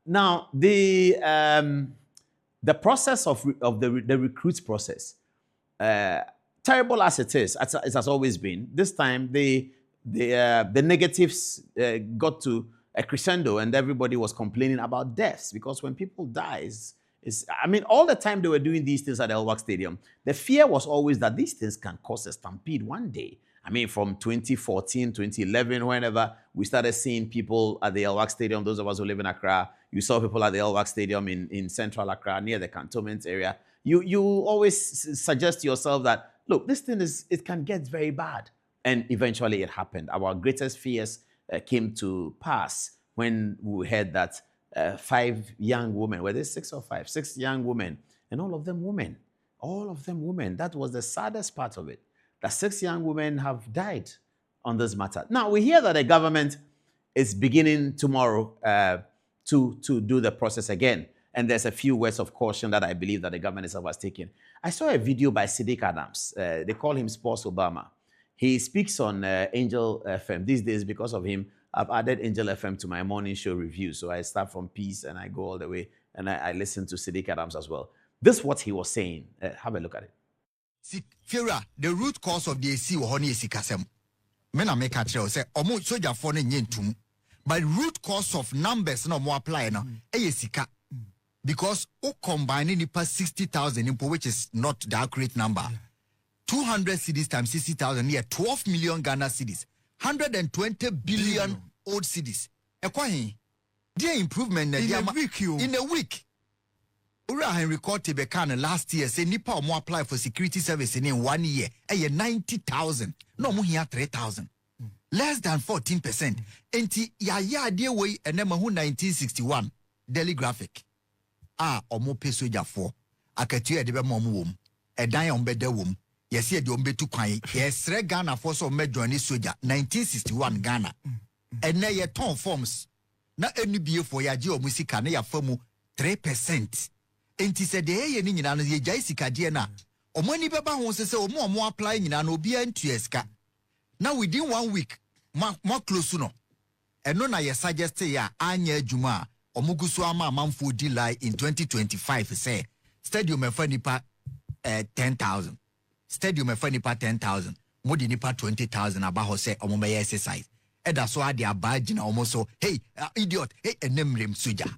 Now, the process of the recruits process, terrible as it is, as it has always been, this time the negatives got to a crescendo, and everybody was complaining about deaths, because when people die, I mean, all the time they were doing these things at the El-Wak Stadium, the fear was always that these things can cause a stampede one day. I mean, from 2014, 2011, whenever we started seeing people at the El-Wak Stadium, those of us who live in Accra, you saw people at the El-Wak Stadium in central Accra, near the cantonment area. You always suggest to yourself that, look, this thing it can get very bad. And eventually it happened. Our greatest fears came to pass when we heard that 5 young women, were they 6 or 5? 6 young women, and all of them women. All of them women. That was the saddest part of it, that 6 young women have died on this matter. Now, we hear that the government is beginning tomorrow to do the process again. And there's a few words of caution that I believe that the government itself has taken. I saw a video by Siddiq Adams. They call him Sports Obama. He speaks on Angel FM. These days, because of him, I've added Angel FM to my morning show review. So I start from Peace and I go all the way, and I listen to Siddiq Adams as well. This is what he was saying. Have a look at it. Fira, the root cause of the AC was honey sikasem. Men are make a trail say, Omo soja for yen. But root cause of numbers no more apply now. Sika. Because o combining the past 60,000 which is not the accurate number. 200 cities times 60,000 here, 12 million Ghana cities, 120 billion old cities. Ekwahi, the improvement in a week. Ura Henry Court Tebekana last year say nipa omo apply for security service in 1 year. 90,000. No more here 3,000. Less than 14%. Enti ya dear way and then 1961 daily graphic. Omo peso ja 4. Akatua de be mom wom. E dan on bede wom. Yes, ye de ombe tu kwan. Yes, Ghana for so me join soja 1961 Ghana. And na ye ton forms. Na NBA for ya ji omusika na ya famu 3%. Enti se de ye ni nyina no ye jai sika de na. Omo ni beba ho se omo apply nyina no obi antu eska. Now within 1 week, more close no. And no na ye suggest ya anya adwuma omuguso ama manfo delay in 2025 say stadium efa nipa 10,000. Stadium efa nipa 10,000. Modi nipa 20,000 aba ho say omo be exercise. E da so ade aba gina omo so hey idiot hey enemrem soja.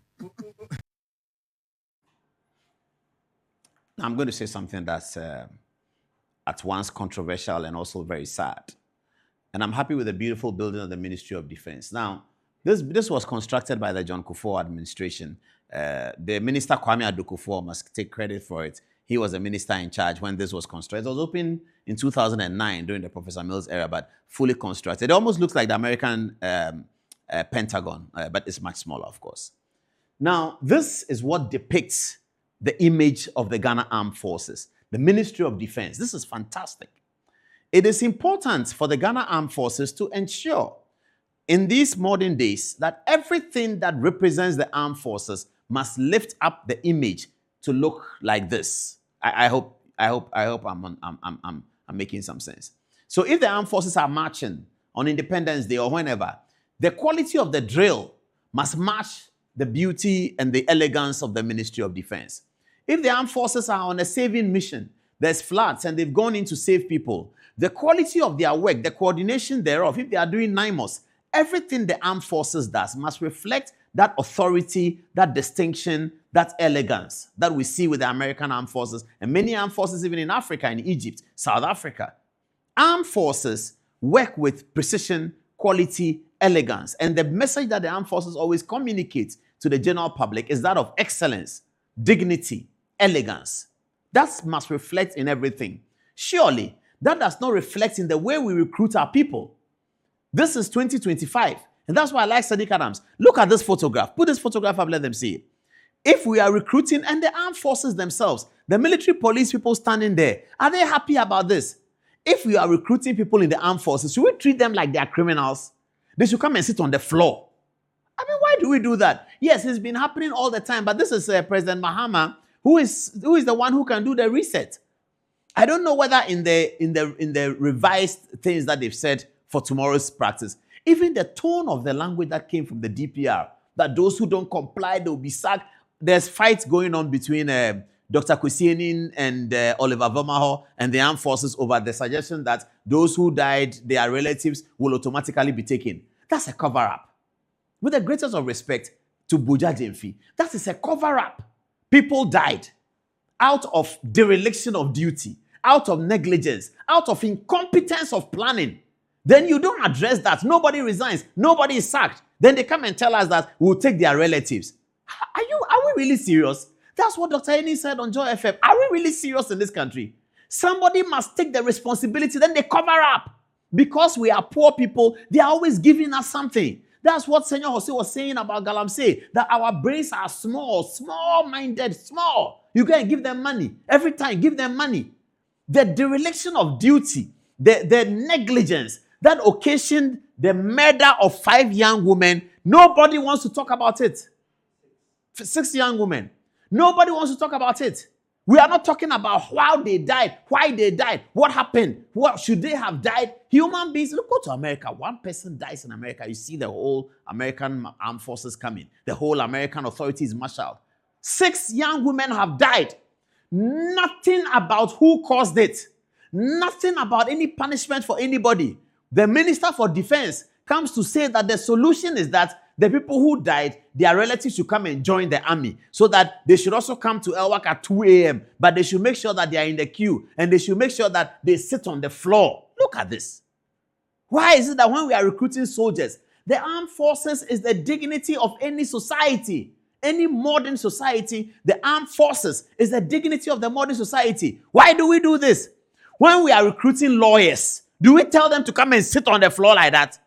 I'm going to say something that's at once controversial and also very sad. And I'm happy with the beautiful building of the Ministry of Defense. Now, this was constructed by the John Kufuor administration. The minister, Kwame Ado-Kufuor, must take credit for it. He was a minister in charge when this was constructed. It was opened in 2009 during the Professor Mills era, but fully constructed. It almost looks like the American Pentagon, but it's much smaller, of course. Now, this is what depicts the image of the Ghana Armed Forces, the Ministry of Defense. This is fantastic. It is important for the Ghana Armed Forces to ensure in these modern days that everything that represents the armed forces must lift up the image to look like this. I hope I'm making some sense. So if the armed forces are marching on Independence Day or whenever, the quality of the drill must match the beauty and the elegance of the Ministry of Defense. If the armed forces are on a saving mission, there's floods and they've gone in to save people, the quality of their work, the coordination thereof, if they are doing NIMOS, everything the armed forces does must reflect that authority, that distinction, that elegance that we see with the American armed forces and many armed forces even in Africa, in Egypt, South Africa. Armed forces work with precision, quality, elegance. And the message that the armed forces always communicate to the general public is that of excellence, dignity, elegance. That must reflect in everything. Surely, that does not reflect in the way we recruit our people. This is 2025. And that's why I like Siddiq Adams. Look at this photograph. Put this photograph up, let them see it. If we are recruiting, and the armed forces themselves, the military police people standing there, are they happy about this? If we are recruiting people in the armed forces, should we treat them like they are criminals? They should come and sit on the floor. I mean, why do we do that? Yes, it's been happening all the time, but this is President Mahama, who is the one who can do the reset. I don't know whether in the revised things that they've said for tomorrow's practice, even the tone of the language that came from the DPR that those who don't comply, they'll be sacked. There's fights going on between Dr. Kwesienin and Oliver Vermaho and the armed forces over the suggestion that those who died, their relatives, will automatically be taken. That's a cover-up. With the greatest of respect to Buja Jemfi, that is a cover-up. People died out of dereliction of duty, out of negligence, out of incompetence of planning. Then you don't address that. Nobody resigns. Nobody is sacked. Then they come and tell us that we'll take their relatives. Are we really serious? That's what Dr. Eni said on Joy FM. Are we really serious in this country? Somebody must take the responsibility. Then they cover up. Because we are poor people, they are always giving us something. That's what Senor Jose was saying about Galamsey, that our brains are small, small-minded, small. You can give them money. Every time, give them money. The dereliction of duty, the negligence that occasioned the murder of 5 young women, nobody wants to talk about it. 6 young women. Nobody wants to talk about it. We are not talking about how they died, why they died, what happened, what should they have died. Human beings, look, go to America. One person dies in America. You see the whole American armed forces coming. The whole American authority is marshaled. 6 young women have died. Nothing about who caused it. Nothing about any punishment for anybody. The Minister for Defense comes to say that the solution is that the people who died, their relatives should come and join the army so that they should also come to El-Wak at 2 a.m. But they should make sure that they are in the queue and they should make sure that they sit on the floor. Look at this. Why is it that when we are recruiting soldiers, the armed forces is the dignity of any society? Any modern society, the armed forces is the dignity of the modern society. Why do we do this? When we are recruiting lawyers, do we tell them to come and sit on the floor like that?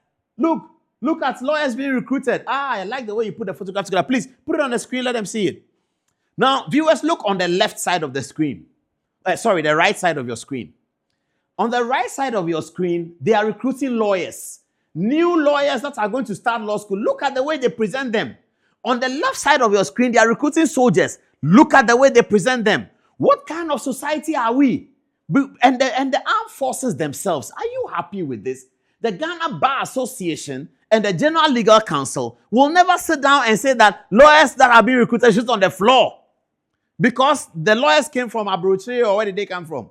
Look at lawyers being recruited. I like the way you put the photograph together. Please, put it on the screen. Let them see it. Now, viewers, look on the left side of the screen. The right side of your screen. On the right side of your screen, they are recruiting lawyers. New lawyers that are going to start law school. Look at the way they present them. On the left side of your screen, they are recruiting soldiers. Look at the way they present them. What kind of society are we? And the armed forces themselves, are you happy with this? The Ghana Bar Association and the General Legal Council will never sit down and say that lawyers that are being recruited should on the floor. Because the lawyers came from Adom-Otchere, or where did they come from?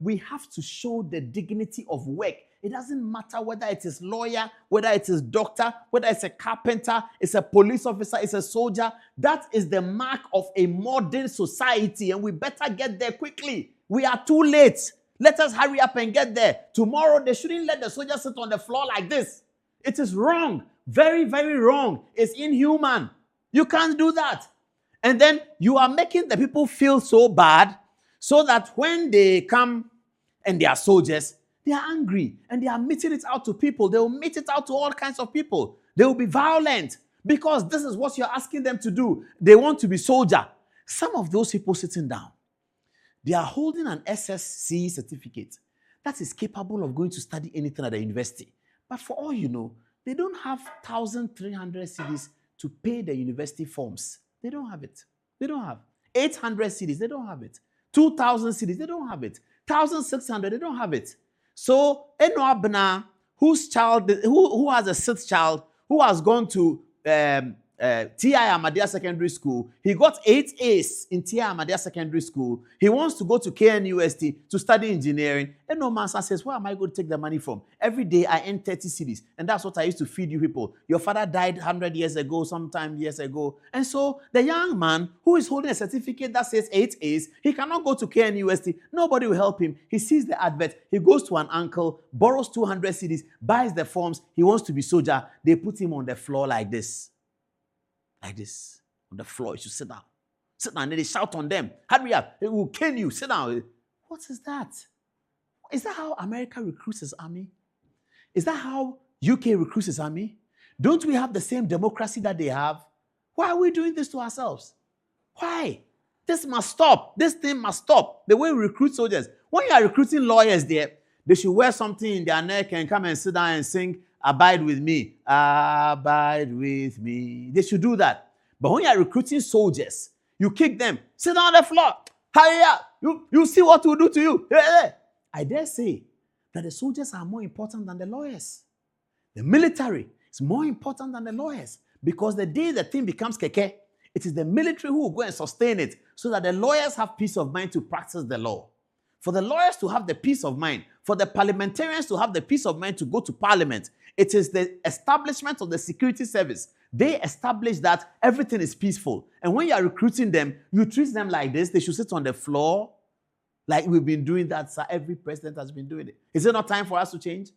We have to show the dignity of work. It doesn't matter whether it is lawyer, whether it is doctor, whether it's a carpenter, it's a police officer, it's a soldier. That is the mark of a modern society, and we better get there quickly. We are too late. Let us hurry up and get there. Tomorrow, they shouldn't let the soldiers sit on the floor like this. It is wrong. Very, very wrong. It's inhuman. You can't do that. And then you are making the people feel so bad so that when they come and they are soldiers, they are angry and they are meting it out to people. They will mete it out to all kinds of people. They will be violent because this is what you're asking them to do. They want to be soldier. Some of those people sitting down, they are holding an SSC certificate that is capable of going to study anything at the university. But for all you know, they don't have 1,300 cedis to pay the university forms. They don't have it. They don't have 800 cedis. They don't have it. 2,000 cedis. They don't have it. 1,600. They don't have it. So Enoabna, whose child, who has a 6th child, who has gone to T.I. Ahmadiyya Secondary School, he got 8 A's in T.I. Ahmadiyya Secondary School. He wants to go to KNUST to study engineering. And no man says, where am I going to take the money from? Every day I earn 30 cedis. And that's what I used to feed you people. Your father died 100 years ago, sometime years ago. And so the young man who is holding a certificate that says 8 A's, he cannot go to KNUST. Nobody will help him. He sees the advert. He goes to an uncle, borrows 200 cedis, buys the forms. He wants to be soldier. They put him on the floor like this. Like this, on the floor. You should sit down. Sit down. And they shout on them. Hurry up. They will kill you. Sit down. What is that? Is that how America recruits its army? Is that how UK recruits its army? Don't we have the same democracy that they have? Why are we doing this to ourselves? Why? This must stop. This thing must stop. The way we recruit soldiers. When you are recruiting lawyers there, they should wear something in their neck and come and sit down and sing, "Abide with me, abide with me." They should do that. But when you are recruiting soldiers, you kick them. Sit down on the floor. Hurry up. You see what we'll do to you. I dare say that the soldiers are more important than the lawyers. The military is more important than the lawyers Because the day the thing becomes keke, it is the military who will go and sustain it so that the lawyers have peace of mind to practice the law. For the lawyers to have the peace of mind, for the parliamentarians to have the peace of mind to go to parliament, it is the establishment of the security service. They establish that everything is peaceful. And when you are recruiting them, you treat them like this. They should sit on the floor like we've been doing that, sir. Every president has been doing it. Is it not time for us to change?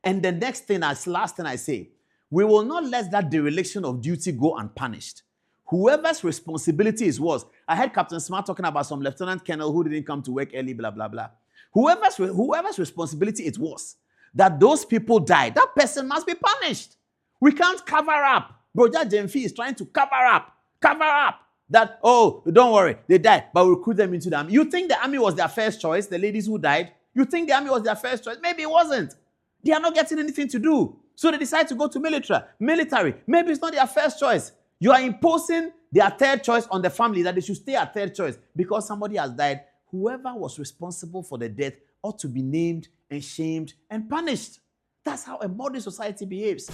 And the next thing, as last thing I say, we will not let that dereliction of duty go unpunished. Whoever's responsibility it was, I heard Captain Smart talking about some lieutenant colonel who didn't come to work early, blah, blah, blah. Whoever's responsibility it was that those people died, that person must be punished. We can't cover up. Broja Jemfi is trying to cover up that, oh, don't worry, they died, but we recruit them into the army. You think the army was their first choice, the ladies who died? You think the army was their first choice? Maybe it wasn't. They are not getting anything to do. So they decide to go to military. Maybe it's not their first choice. You are imposing their third choice on the family that they should stay at third choice because somebody has died. Whoever was responsible for the death ought to be named and shamed and punished. That's how a modern society behaves.